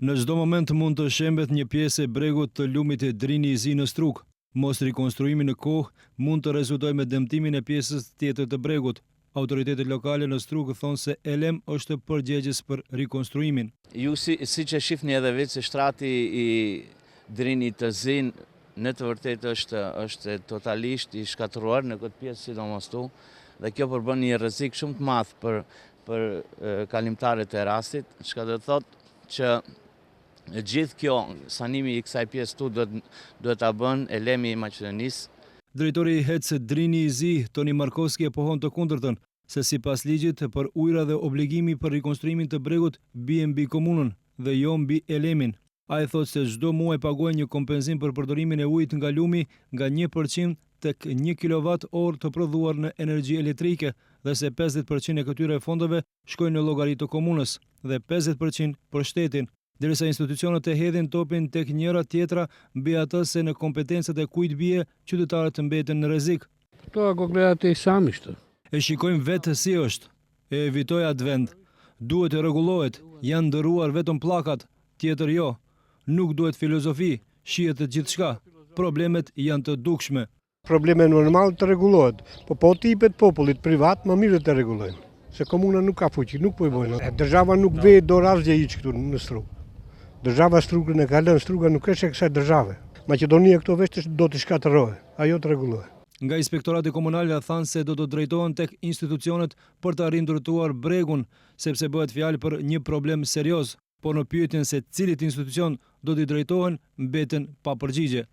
Në çdo moment mund të shembet një pjesë e bregut të lumit e Drini i Zi në Strug. Mos rikonstruimi në kohë mund të rezultojë me dëmtimin e pjesës tjetër të bregut. Autoritetet lokale në Strug thonë se Elem është përgjegjës për rikonstruimin. Ju si që shifni edhe vetë se shtrati i Drini të Zin në të vërtet është totalisht i shkatruar në këtë pjesë sidomos tu, dhe kjo përbën një rrezik shumë të madh për kalimtarët e rastit, çka do të thotë që gjithë kjo sanimi i kësaj pjesë tu duhet ta bën Elemi i Maqedonisë. Drejtori i HEC Drini i Zi, Toni Markovski, e pohon të kundërtën, se sipas ligjit për ujëra dhe obligimi për rikonstruimin të bregut bie mbi komunën dhe jo mbi Elemin. Ai thotë se çdo muaj paguajnë një kompenzim për përdorimin e ujit nga lumi nga 1% tek 1 kWh të prodhuar në energji elektrike dhe se 50% e këtyre fondeve shkojnë në llogari të komunës dhe 50% për shtetin, derisa institucionet e hedhin topin tek njëra tjetra mbi atë se në kompetencat e kujt bie, qytetarët mbeten në rrezik. To aglomerati i Samit. E shikojmë vetë si është. E evitoj atë vend. Duhet të rregullohet, janë ndëruar vetëm pllakat, tjetër jo. Nuk duhet filozofi, shihet të gjithçka. Problemet janë të dukshme. Probleme normal të rregullohet, po tipet popullit privat më mirë të rregullojnë. Se komuna nuk ka fuqi, nuk po i bojnë. Država nuk ve dorë asgjë hiç këtu në Strug. Država Strugën e ka lënë, Struga nuk është e kësaj države. Maqedonia këto vetë do të shkatërrohet, ajo të rregullohet. Nga inspektorati komunal thanë se do të drejtohen tek institucionet për të rindërtuar bregun, sepse bëhet fjalë për një problem serioz, por në pyetjen se cilit institucion do t'i drejtohen mbeten pa përgjigje.